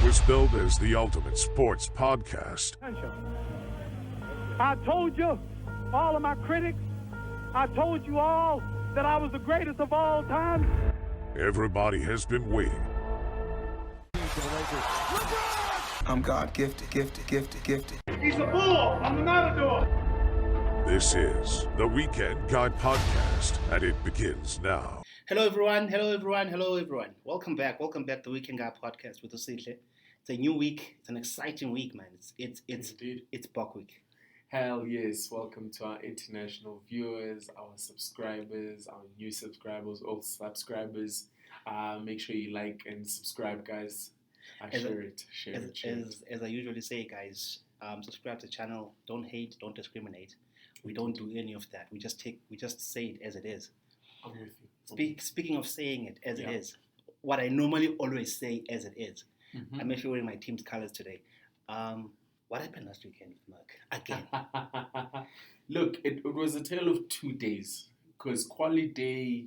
was billed as the ultimate sports podcast. I told you, all of my critics, I told you all that I was the greatest of all time. Everybody has been waiting. I'm God gifted. He's a bull. I'm the matador. This is the Weekend Guy Podcast, and it begins now. Hello everyone. Welcome back to Weekeng Guy Podcast with Sihle. It's a new week. It's an exciting week, man. It's Bok Week. Hell yes. Welcome to our international viewers, our subscribers, our new subscribers, old subscribers. Make sure you like and subscribe, guys. Share it. As I usually say, guys, subscribe to the channel. Don't hate, don't discriminate. We don't do any of that. We just say it as it is. I'm with you. Speaking of saying it as it is, what I normally always say as it is. Mm-hmm. I'm actually wearing my team's colors today. What happened last weekend, Mark? Again. Look, it was a tale of 2 days. Because quali day,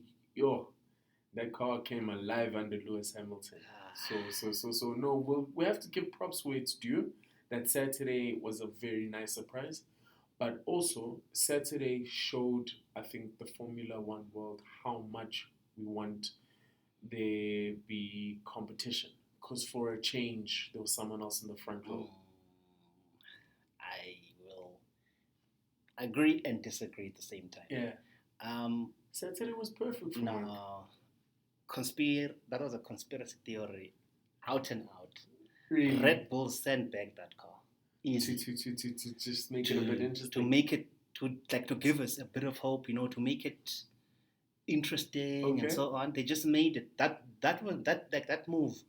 that car came alive under Lewis Hamilton. So no, we have to give props where it's due. That Saturday was a very nice surprise. But also, Saturday showed, I think, the Formula One world how much we want there be competition. Because for a change, there was someone else in the front row. I will agree and disagree at the same time. Yeah. Saturday was perfect for me. That was a conspiracy theory, out and out. Really? Red Bull sandbagged that car. Easy. To just make it a bit interesting. To make it, to give us a bit of hope, to make it interesting and so on. They just made it. That move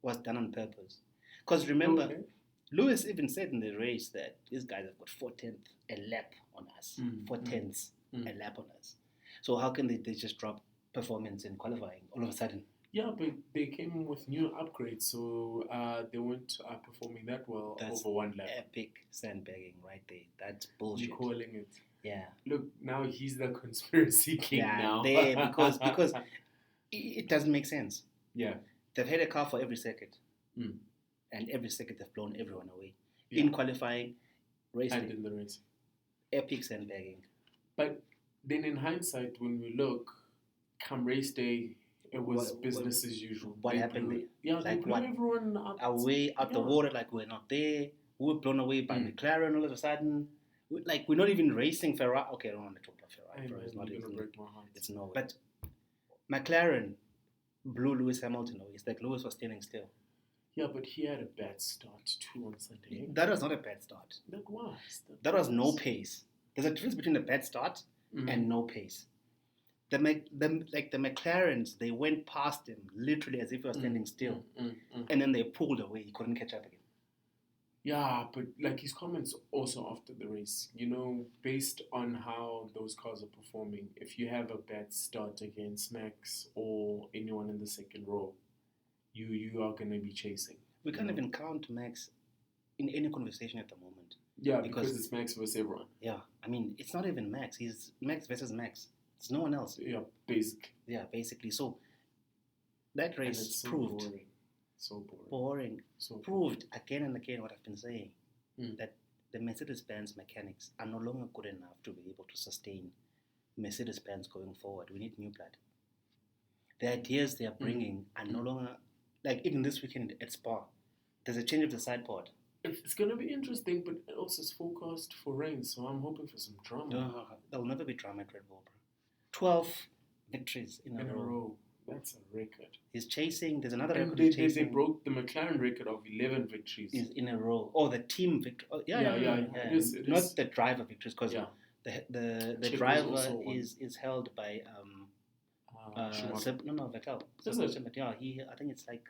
was done on purpose. Because remember, Lewis even said in the race that these guys have got 4/10 a lap on us. 4/10 a lap on us. So how can they just drop performance in qualifying all of a sudden? Yeah, but they came with new upgrades, so they weren't performing that well over one lap. Epic sandbagging right there. That's bullshit. You're calling it. Yeah. Look, now he's the conspiracy king now. Because it doesn't make sense. Yeah. They've had a car for every circuit. And every circuit they've blown everyone away. Yeah. In qualifying, racing. And in the race. Epic sandbagging. But then in hindsight, when we look, come race day, it was business as usual. What happened there? Yeah, they blew everyone away out the water, like we're not there. We were blown away by McLaren all of a sudden. We're not even racing Ferrari. Okay, I don't want to talk about Ferrari. It's not going to break my heart. It's no. But McLaren blew Lewis Hamilton away. It's like Lewis was standing still. Yeah, but he had a bad start too on Sunday. That was not a bad start. That was no pace. There's a difference between a bad start and no pace. The McLarens, they went past him literally as if he was standing still. And then they pulled away. He couldn't catch up again. Yeah, but his comments also after the race, based on how those cars are performing, if you have a bad start against Max or anyone in the second row, you are going to be chasing. We can't even count Max in any conversation at the moment. Yeah, because it's Max versus everyone. Yeah, I mean, it's not even Max. He's Max versus Max. It's no one else. Yeah, basically. Yeah, basically. So that race proved boring. Proved again and again what I've been saying, that the Mercedes-Benz mechanics are no longer good enough to be able to sustain Mercedes-Benz going forward. We need new blood. The ideas they are bringing are no longer, like even this weekend at Spa, there's a change of the side pod. It's going to be interesting, but it also is forecast for rain, so I'm hoping for some drama. No, there will never be drama at Red Bull, bro. 12 victories in a row. That's a record. He's chasing. There's another and record. They broke the McLaren record of 11 victories. Is in a row. Oh, the team victory. Oh, yeah. It is. Not the driver victories, because the driver is held by Vettel. Yeah, I think it's like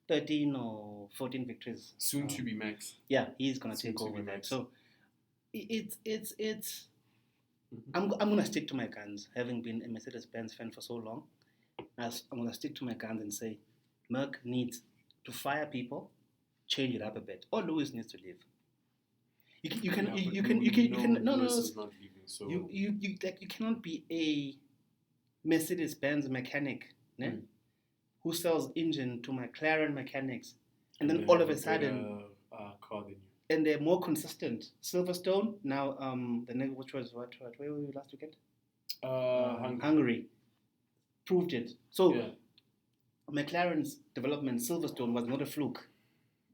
13 or 14 victories. Soon to be Max. Yeah, he's gonna take over that. So it's. I'm gonna stick to my guns, having been a Mercedes-Benz fan for so long. I'm gonna stick to my guns and say, Merck needs to fire people, change it up a bit, or Lewis needs to leave. You cannot be a Mercedes-Benz mechanic who sells engine to McLaren mechanics And then all of a sudden, car than you. and they're more consistent. Silverstone now, the next, which was what? Where were we last weekend? Hungary proved it. So McLaren's development, Silverstone, was not a fluke.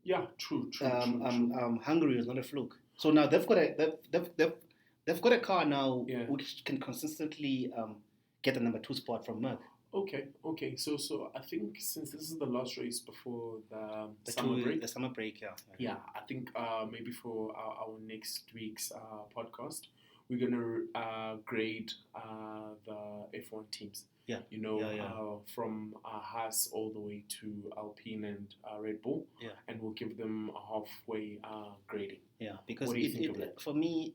Yeah, true. Hungary was not a fluke. So now they've got a car now which can consistently get the number 2 spot from Merck. Okay. So I think since this is the last race before the summer break. The summer break, yeah. Yeah, I think maybe for our next week's podcast, we're gonna grade the F1 teams. Yeah. From Haas all the way to Alpine and Red Bull. Yeah. And we'll give them a halfway grading. Yeah, because what do you think of that? For me,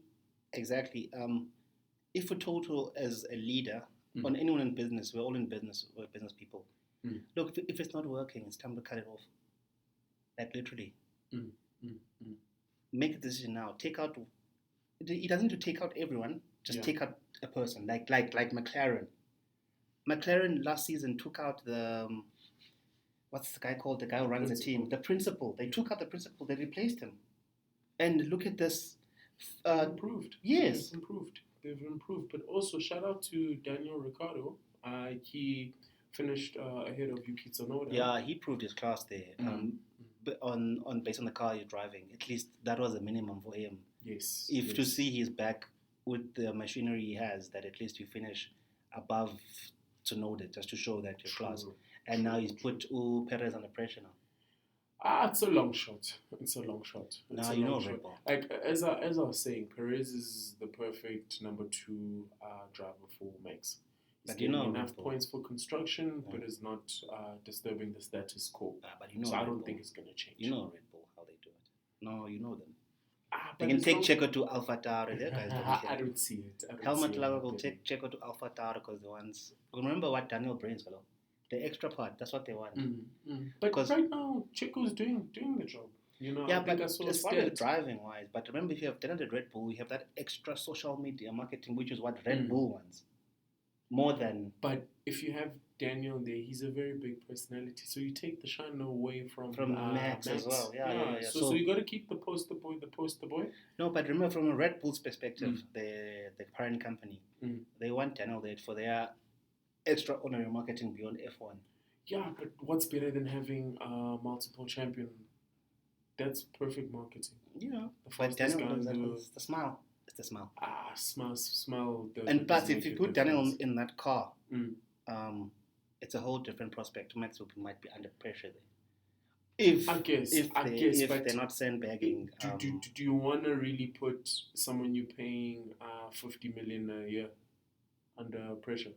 exactly. If a total as a leader, on anyone in business, we're all in business, we're business people. Look, if it's not working, it's time to cut it off. Like literally. Make a decision now. Take out. It doesn't need to take out everyone. Just take out a person. Like McLaren. McLaren last season took out the what's the guy called? The guy who runs the team. The principal. They took out the principal. They replaced him. And look at this. Improved. Yes. They've improved. But also shout out to Daniel Ricciardo. He finished ahead of Yuki Tsunoda. Yeah, he proved his class there. But based on the car you're driving, at least that was a minimum for him. Yes. To see he's back with the machinery he has, that at least you finish above Tsunoda, just to show that you're class. And now he's put Perez under pressure now. It's a long shot. Now you know Red Bull. Like as I was saying, Perez is the perfect number 2 driver for Max. He's getting enough points for construction, but is not disturbing the status quo. But I don't think it's going to change. You know Red Bull, how they do it. No, you know them. They can take Checo to AlphaTauri. I don't see it. Helmut Lager will take Checo to AlphaTauri because the ones. Remember what Daniel Brains got? The extra part. That's what they want. But right now, Checo's doing the job. But as far as driving wise, but remember, if you have done it at Red Bull, you have that extra social media marketing, which is what Red Bull wants. More than. But if you have Daniel there, he's a very big personality, so you take the shine away from Max as well. Yeah. So you got to keep the poster boy. No, but remember, from a Red Bull's perspective, the parent company, they want Daniel there for their extraordinary marketing beyond F1. Yeah, but what's better than having a multiple champion? That's perfect marketing. But Daniel does the smile. It's the smile. Smile. And plus, if you put Daniel in that car, it's a whole different prospect. Max might be under pressure there. If they're not sandbagging. Do you want to really put someone you're paying 50 million a year under pressure?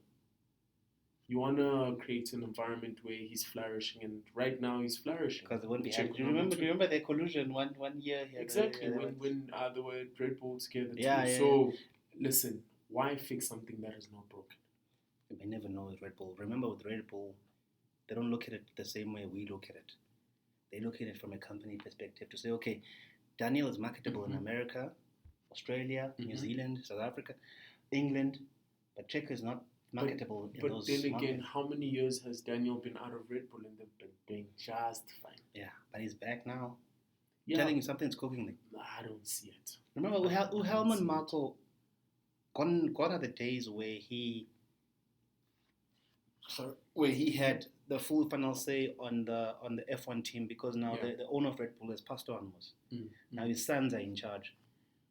You want to create an environment where he's flourishing, and right now he's flourishing. Because it won't be. Do you remember their collusion one year? Exactly, when they were Red Bull together too. Yeah. So, listen, why fix something that is not broken? You may never know with Red Bull. Remember, with Red Bull, they don't look at it the same way we look at it. They look at it from a company perspective to say, okay, Daniel is marketable in America, Australia, New Zealand, South Africa, England, but Checo is not marketable in those then again, markets. how many years has Daniel been out of Red Bull and they've been doing just fine? Yeah, but he's back now. Yeah. Telling you something's cooking there. I don't see it. Remember, Helman Marko, gone are the days where he had the full final say on the F1 team, because now the owner of Red Bull has passed on. Now his sons are in charge.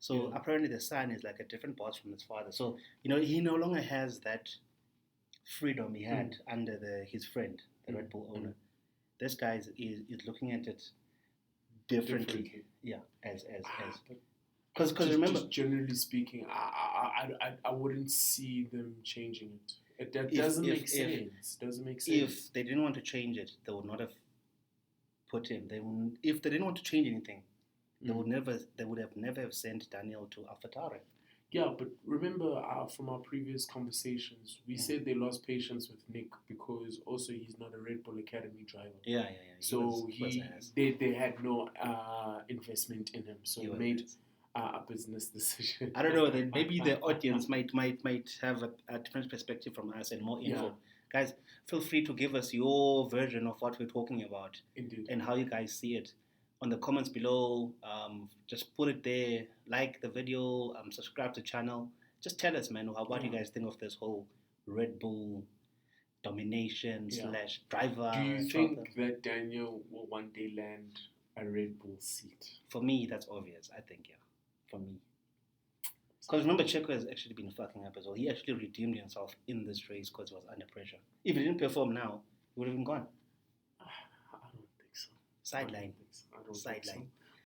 So apparently the son is like a different boss from his father. So, he no longer has that freedom he had under his friend, the Red Bull owner. This guy is looking at it differently. Yeah, because remember, just generally speaking, I wouldn't see them changing it. That doesn't make sense. If they didn't want to change it, they would not have put him. If they didn't want to change anything, they would have never sent Daniel to AlphaTauri. Yeah, but remember from our previous conversations, we said they lost patience with Nick because also he's not a Red Bull Academy driver. Yeah. So they had no investment in him, so he made a business decision. I don't know. Then maybe the audience might have a different perspective from us and more info. Guys, feel free to give us your version of what we're talking about. Indeed. And how you guys see it. On the comments below, just put it there. Like the video, subscribe to the channel. Just tell us, man, what you guys think of this whole Red Bull domination / driver. Do you think that Daniel will one day land a Red Bull seat? For me, that's obvious. I think, yeah. For me. Because remember, Checo has actually been fucking up as well. He actually redeemed himself in this race because he was under pressure. If he didn't perform now, he would have been gone. I don't think so. Sideline. I don't think so. Sideline.